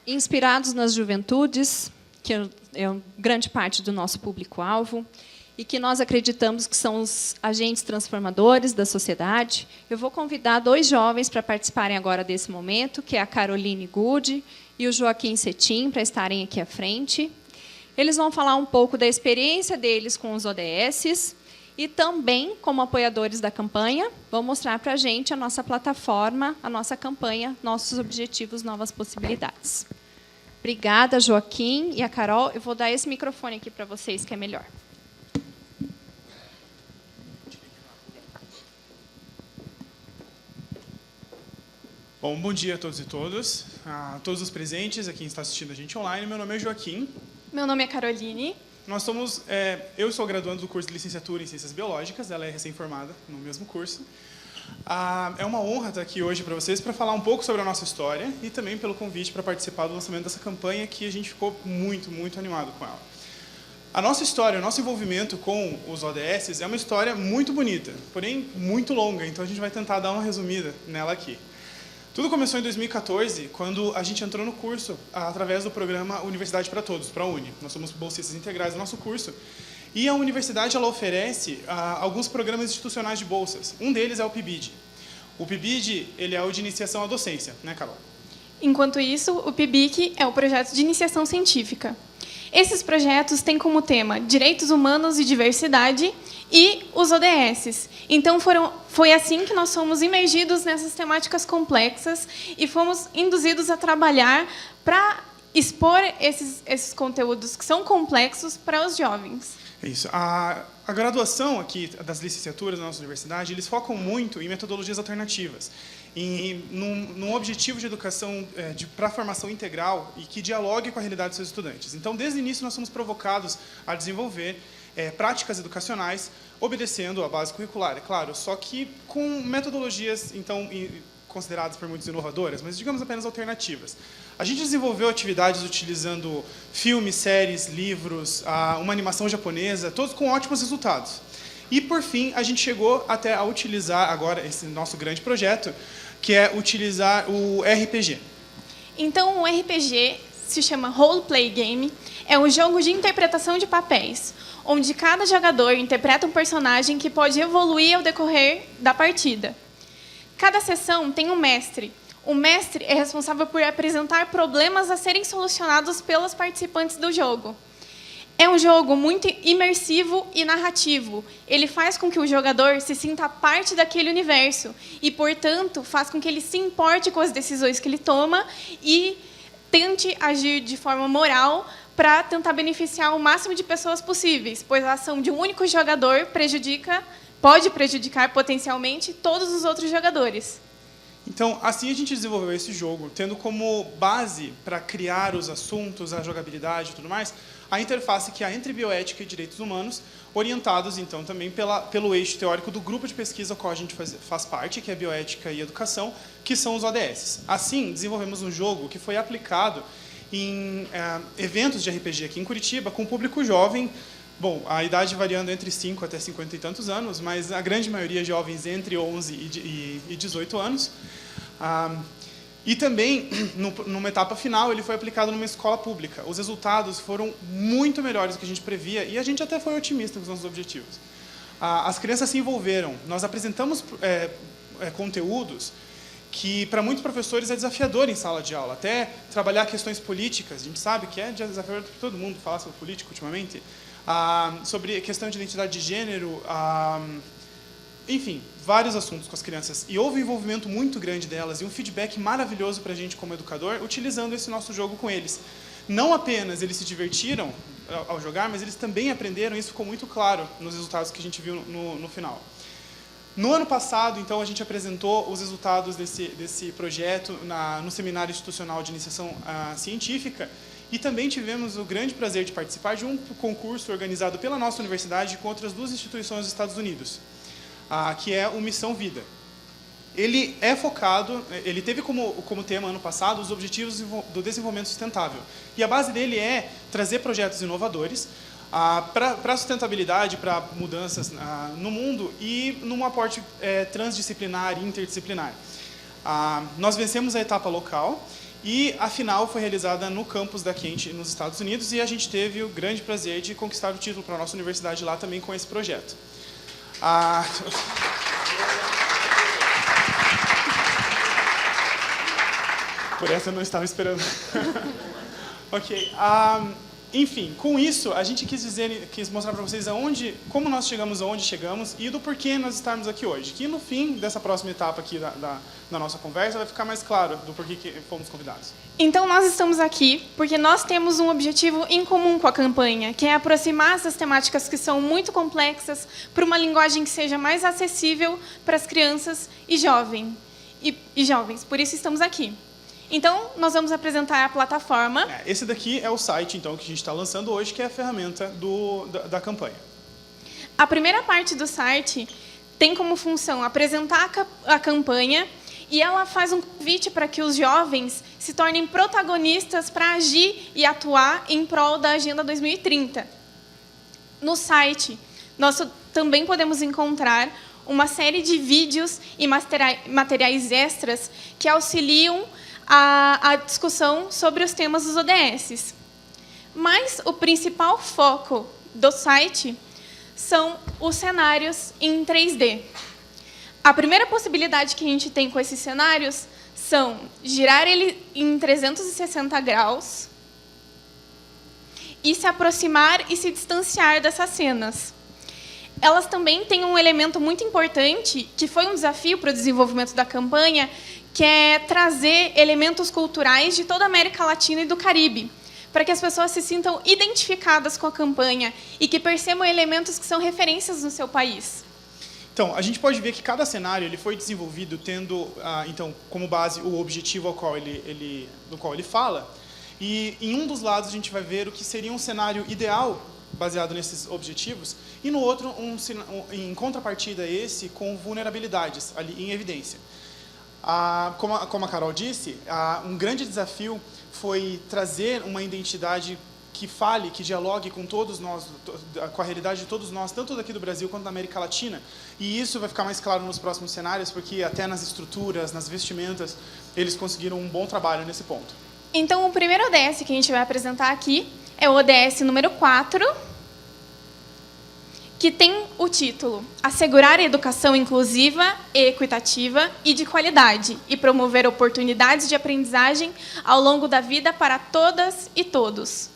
Inspirados nas juventudes, que é grande parte do nosso público-alvo, e que nós acreditamos que são os agentes transformadores da sociedade, eu vou convidar 2 jovens para participarem agora desse momento, que é a Caroline Good e o Joaquim Cetim, para estarem aqui à frente. Eles vão falar um pouco da experiência deles com os ODS e também, como apoiadores da campanha, vão mostrar para a gente a nossa plataforma, a nossa campanha, nossos objetivos, novas possibilidades. Obrigada, Joaquim e a Carol. Eu vou dar esse microfone aqui para vocês, que é melhor. Bom dia a todos e todas, a todos os presentes, a quem está assistindo a gente online. Meu nome é Joaquim. Meu nome é Caroline. Nós somos, eu sou graduando do curso de licenciatura em Ciências Biológicas, ela é recém-formada no mesmo curso. É uma honra estar aqui hoje para vocês para falar um pouco sobre a nossa história e também pelo convite para participar do lançamento dessa campanha que a gente ficou muito, muito animado com ela. A nossa história, o nosso envolvimento com os ODS é uma história muito bonita, porém muito longa, então a gente vai tentar dar uma resumida nela aqui. Tudo começou em 2014, quando a gente entrou no curso através do programa Universidade para Todos, para a Uni. Nós somos bolsistas integrais do nosso curso. E a universidade ela oferece alguns programas institucionais de bolsas. Um deles é o PIBID. O PIBID ele é o de iniciação à docência, né, Carol? Enquanto isso, o PIBIC é o projeto de iniciação científica. Esses projetos têm como tema direitos humanos e diversidade e os ODS. Então, foi assim que nós fomos imergidos nessas temáticas complexas e fomos induzidos a trabalhar para expor esses conteúdos que são complexos para os jovens. É isso. A graduação aqui das licenciaturas da nossa universidade, eles focam muito em metodologias alternativas, num objetivo de educação para a formação integral e que dialogue com a realidade dos seus estudantes. Então, desde o início, nós somos provocados a desenvolver práticas educacionais obedecendo à base curricular, é claro, só que com metodologias, então, consideradas por muitos inovadoras, mas digamos apenas alternativas. A gente desenvolveu atividades utilizando filmes, séries, livros, uma animação japonesa, todos com ótimos resultados. E, por fim, a gente chegou até a utilizar agora esse nosso grande projeto, que é utilizar o RPG. Então, o RPG se chama Role Play Game, é um jogo de interpretação de papéis, onde cada jogador interpreta um personagem que pode evoluir ao decorrer da partida. Cada sessão tem um mestre. O mestre é responsável por apresentar problemas a serem solucionados pelos participantes do jogo. É um jogo muito imersivo e narrativo. Ele faz com que o jogador se sinta parte daquele universo e, portanto, faz com que ele se importe com as decisões que ele toma e tente agir de forma moral para tentar beneficiar o máximo de pessoas possíveis, pois a ação de um único jogador pode prejudicar potencialmente todos os outros jogadores. Então, assim a gente desenvolveu esse jogo, tendo como base para criar os assuntos, a jogabilidade e tudo mais, a interface que há entre bioética e direitos humanos, orientados, então, também pelo eixo teórico do grupo de pesquisa ao qual a gente faz parte, que é bioética e educação, que são os ODS. Assim, desenvolvemos um jogo que foi aplicado em eventos de RPG aqui em Curitiba, com público jovem, bom, a idade variando entre 5 até 50 e tantos anos, mas a grande maioria jovens entre 11 e 18 anos. E também, numa etapa final, ele foi aplicado numa escola pública. Os resultados foram muito melhores do que a gente previa e a gente até foi otimista com os nossos objetivos. As crianças se envolveram. Nós apresentamos conteúdos que, para muitos professores, é desafiador em sala de aula. Até trabalhar questões políticas. A gente sabe que é desafiador para todo mundo falar sobre política ultimamente. Sobre questão de identidade de gênero, enfim, vários assuntos com as crianças. E houve um envolvimento muito grande delas e um feedback maravilhoso para a gente como educador, utilizando esse nosso jogo com eles. Não apenas eles se divertiram ao jogar, mas eles também aprenderam, e isso ficou muito claro nos resultados que a gente viu no final. No ano passado, então, a gente apresentou os resultados desse projeto no Seminário Institucional de Iniciação Científica, e também tivemos o grande prazer de participar de um concurso organizado pela nossa universidade com outras 2 instituições dos Estados Unidos, que é o Missão Vida. Ele é focado, ele teve como tema ano passado os Objetivos do Desenvolvimento Sustentável. E a base dele é trazer projetos inovadores para a sustentabilidade, para mudanças no mundo e num aporte transdisciplinar e interdisciplinar. Nós vencemos a etapa local e a final foi realizada no campus da Kent, nos Estados Unidos, e a gente teve o grande prazer de conquistar o título para a nossa universidade lá também com esse projeto. Por essa eu não estava esperando. Ok. Enfim, com isso, a gente quis mostrar para vocês como nós chegamos aonde chegamos e do porquê nós estarmos aqui hoje. Que no fim dessa próxima etapa aqui da nossa conversa vai ficar mais claro do porquê que fomos convidados. Então, nós estamos aqui porque nós temos um objetivo em comum com a campanha, que é aproximar essas temáticas que são muito complexas para uma linguagem que seja mais acessível para as crianças e jovens. Por isso estamos aqui. Então, nós vamos apresentar a plataforma. Esse daqui é o site, então, que a gente está lançando hoje, que é a ferramenta da campanha. A primeira parte do site tem como função apresentar a campanha e ela faz um convite para que os jovens se tornem protagonistas para agir e atuar em prol da Agenda 2030. No site, nós também podemos encontrar uma série de vídeos e materiais extras que auxiliam a discussão sobre os temas dos ODS. Mas o principal foco do site são os cenários em 3D. A primeira possibilidade que a gente tem com esses cenários são girar ele em 360 graus e se aproximar e se distanciar dessas cenas. Elas também têm um elemento muito importante, que foi um desafio para o desenvolvimento da campanha, que é trazer elementos culturais de toda a América Latina e do Caribe, para que as pessoas se sintam identificadas com a campanha e que percebam elementos que são referências no seu país. Então, a gente pode ver que cada cenário ele foi desenvolvido tendo, então, como base o objetivo do qual ele fala, e em um dos lados a gente vai ver o que seria um cenário ideal baseado nesses objetivos, e no outro, em contrapartida a esse, com vulnerabilidades ali em evidência. Como a Carol disse, um grande desafio foi trazer uma identidade que fale, que dialogue com todos nós, com a realidade de todos nós, tanto daqui do Brasil quanto da América Latina. E isso vai ficar mais claro nos próximos cenários, porque até nas estruturas, nas vestimentas, eles conseguiram um bom trabalho nesse ponto. Então, o primeiro ODS que a gente vai apresentar aqui é o ODS número 4, que tem o título Assegurar a educação inclusiva, equitativa e de qualidade e promover oportunidades de aprendizagem ao longo da vida para todas e todos.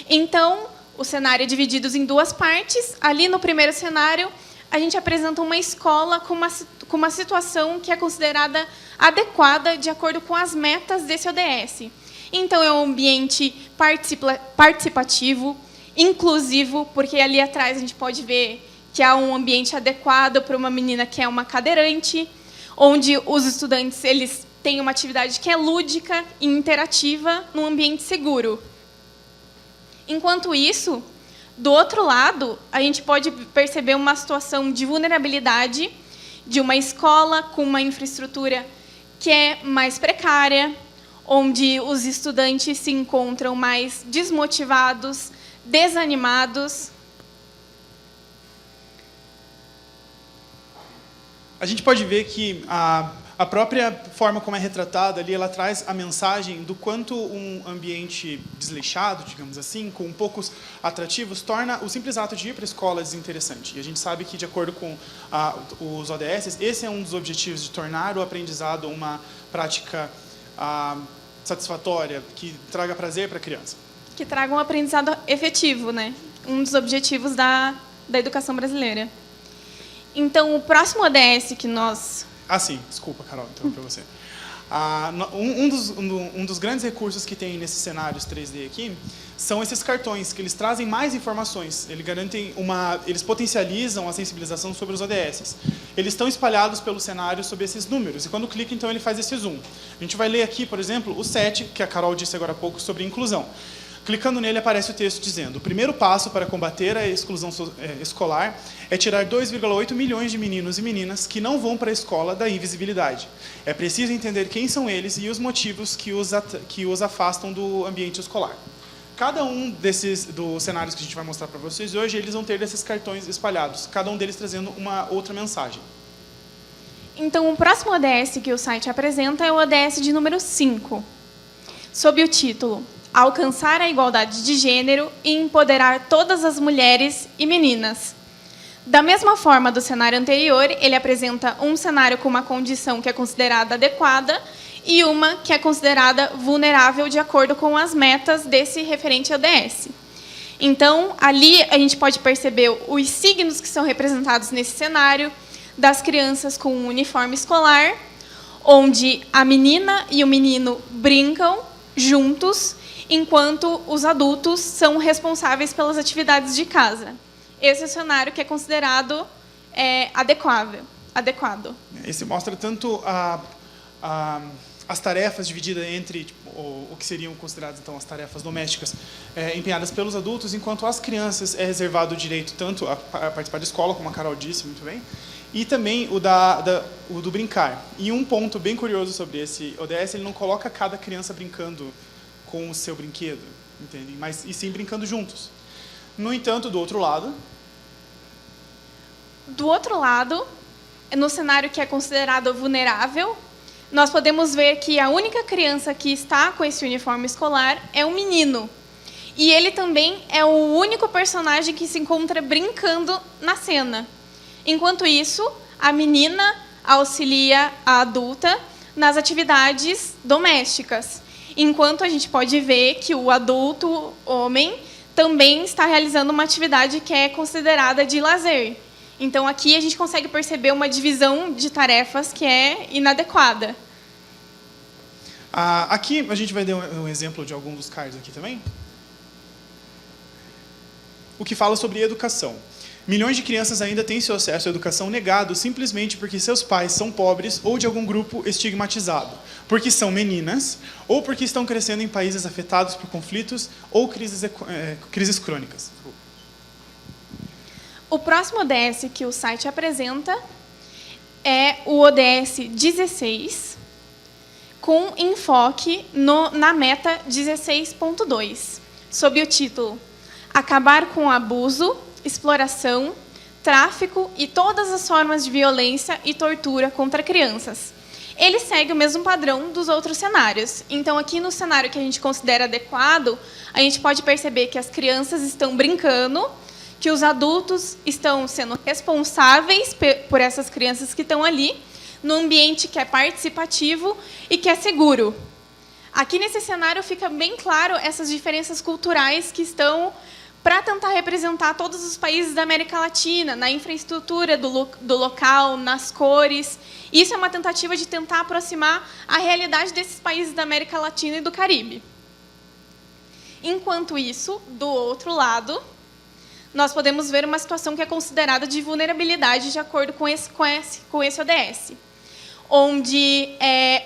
Então, o cenário é dividido em duas partes. Ali no primeiro cenário, a gente apresenta uma escola com uma situação que é considerada adequada de acordo com as metas desse ODS. Então, é um ambiente participativo, inclusivo, porque ali atrás a gente pode ver que há um ambiente adequado para uma menina que é uma cadeirante, onde os estudantes eles têm uma atividade que é lúdica e interativa num ambiente seguro. Enquanto isso, do outro lado, a gente pode perceber uma situação de vulnerabilidade de uma escola com uma infraestrutura que é mais precária, onde os estudantes se encontram mais desmotivados, desanimados. A gente pode ver que a própria forma como é retratada ali, ela traz a mensagem do quanto um ambiente desleixado, digamos assim, com poucos atrativos, torna o simples ato de ir para a escola desinteressante. E a gente sabe que, de acordo com os ODS, esse é um dos objetivos de tornar o aprendizado uma prática satisfatória, que traga prazer para a criança. Que traga um aprendizado efetivo, né? Um dos objetivos da educação brasileira. Então, o próximo ODS que nós... sim, desculpa, Carol, interromper você. Um dos grandes recursos que tem nesses cenários 3D aqui são esses cartões, que eles trazem mais informações, eles potencializam a sensibilização sobre os ODS. Eles estão espalhados pelo cenário sob esses números, e quando clica, então, ele faz esse zoom. A gente vai ler aqui, por exemplo, o 7, que a Carol disse agora há pouco, sobre inclusão. Clicando nele, aparece o texto dizendo: o primeiro passo para combater a exclusão escolar é tirar 2,8 milhões de meninos e meninas que não vão para a escola da invisibilidade. É preciso entender quem são eles e os motivos que os afastam do ambiente escolar. Cada um dos cenários que a gente vai mostrar para vocês hoje, eles vão ter esses cartões espalhados, cada um deles trazendo uma outra mensagem. Então, o próximo ODS que o site apresenta é o ODS de número 5, sob o título Alcançar a igualdade de gênero e empoderar todas as mulheres e meninas. Da mesma forma do cenário anterior, ele apresenta um cenário com uma condição que é considerada adequada e uma que é considerada vulnerável de acordo com as metas desse referente ODS. Então, ali a gente pode perceber os signos que são representados nesse cenário, das crianças com um uniforme escolar, onde a menina e o menino brincam juntos, enquanto os adultos são responsáveis pelas atividades de casa. Esse é o cenário que é considerado adequado. Esse mostra tanto as tarefas divididas entre o que seriam consideradas então as tarefas domésticas empenhadas pelos adultos, enquanto às crianças é reservado o direito tanto a participar de escola, como a Carol disse muito bem, e também o do brincar. E um ponto bem curioso sobre esse ODS, ele não coloca cada criança brincando com o seu brinquedo, entende? Mas e sim brincando juntos. No entanto, do outro lado, no cenário que é considerado vulnerável, nós podemos ver que a única criança que está com esse uniforme escolar é um menino. E ele também é o único personagem que se encontra brincando na cena. Enquanto isso, a menina auxilia a adulta nas atividades domésticas. Enquanto a gente pode ver que o adulto, homem, também está realizando uma atividade que é considerada de lazer. Então, aqui a gente consegue perceber uma divisão de tarefas que é inadequada. Aqui a gente vai dar um exemplo de algum dos cards aqui também. O que fala sobre educação. Milhões de crianças ainda têm seu acesso à educação negado simplesmente porque seus pais são pobres ou de algum grupo estigmatizado, porque são meninas ou porque estão crescendo em países afetados por conflitos ou crises crônicas. O próximo ODS que o site apresenta é o ODS 16, com enfoque na meta 16.2, sob o título Acabar com o abuso, exploração, tráfico e todas as formas de violência e tortura contra crianças. Ele segue o mesmo padrão dos outros cenários. Então, aqui no cenário que a gente considera adequado, a gente pode perceber que as crianças estão brincando, que os adultos estão sendo responsáveis por essas crianças que estão ali, num ambiente que é participativo e que é seguro. Aqui nesse cenário fica bem claro essas diferenças culturais que estão para tentar representar todos os países da América Latina, na infraestrutura do local, nas cores. Isso é uma tentativa de tentar aproximar a realidade desses países da América Latina e do Caribe. Enquanto isso, do outro lado, nós podemos ver uma situação que é considerada de vulnerabilidade de acordo com esse ODS, onde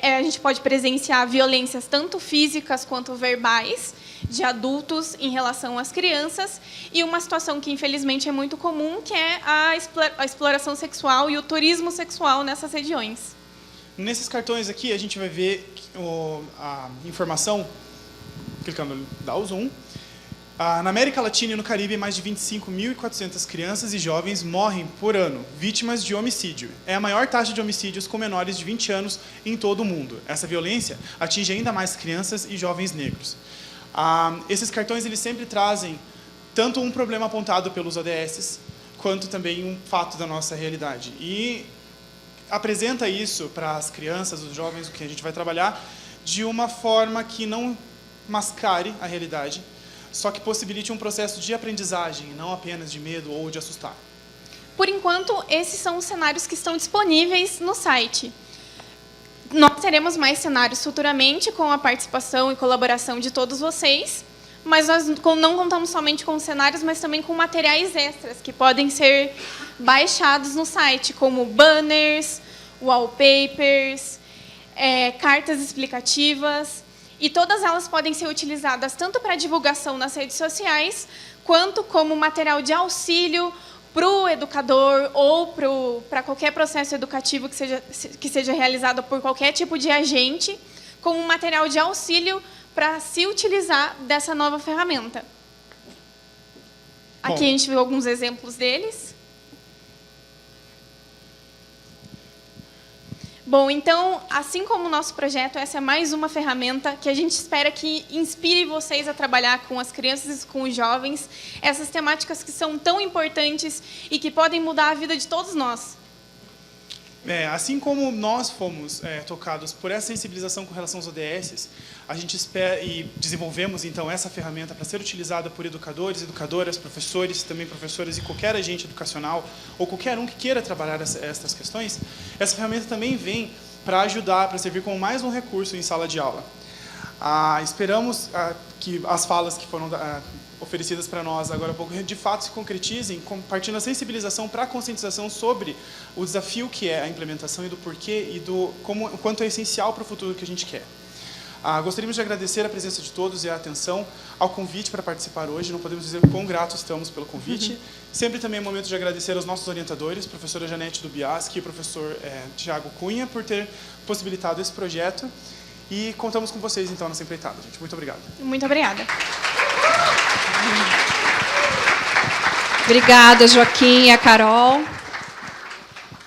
a gente pode presenciar violências tanto físicas quanto verbais de adultos em relação às crianças e uma situação que, infelizmente, é muito comum, que é a exploração sexual e o turismo sexual nessas regiões. Nesses cartões aqui, a gente vai ver a informação, clicando dá o zoom. Na América Latina e no Caribe, mais de 25.400 crianças e jovens morrem por ano, vítimas de homicídio. É a maior taxa de homicídios com menores de 20 anos em todo o mundo. Essa violência atinge ainda mais crianças e jovens negros. Esses cartões eles sempre trazem tanto um problema apontado pelos ODS, quanto também um fato da nossa realidade. E apresenta isso para as crianças, os jovens, o que a gente vai trabalhar, de uma forma que não mascare a realidade, só que possibilite um processo de aprendizagem, não apenas de medo ou de assustar. Por enquanto, esses são os cenários que estão disponíveis no site. Nós teremos mais cenários futuramente, com a participação e colaboração de todos vocês, mas nós não contamos somente com cenários, mas também com materiais extras, que podem ser baixados no site, como banners, wallpapers, cartas explicativas, e todas elas podem ser utilizadas tanto para divulgação nas redes sociais, quanto como material de auxílio para o educador ou para qualquer processo educativo que seja realizado por qualquer tipo de agente, como um material de auxílio para se utilizar dessa nova ferramenta. Bom. Aqui a gente viu alguns exemplos deles. Bom, então, assim como o nosso projeto, essa é mais uma ferramenta que a gente espera que inspire vocês a trabalhar com as crianças e com os jovens, essas temáticas que são tão importantes e que podem mudar a vida de todos nós. Assim como nós fomos tocados por essa sensibilização com relação aos ODS, a gente espera e desenvolvemos então essa ferramenta para ser utilizada por educadores, educadoras, professores, também professoras e qualquer agente educacional ou qualquer um que queira trabalhar essas questões. Essa ferramenta também vem para ajudar, para servir como mais um recurso em sala de aula. Esperamos que as falas que foram oferecidas para nós agora há pouco, de fato se concretizem, partindo da sensibilização para a conscientização sobre o desafio que é a implementação e do porquê e do o quanto é essencial para o futuro que a gente quer. Gostaríamos de agradecer a presença de todos e a atenção ao convite para participar hoje. Não podemos dizer quão gratos estamos pelo convite. Sempre também é um momento de agradecer aos nossos orientadores, professora Janete Dubiaski e o professor Tiago Cunha, por ter possibilitado esse projeto. E contamos com vocês, então, nessa empreitada, gente. Muito obrigado. Muito obrigada. Obrigada, Joaquim e a Carol.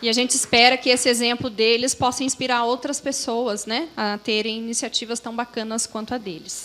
E a gente espera que esse exemplo deles possa inspirar outras pessoas, né, a terem iniciativas tão bacanas quanto a deles.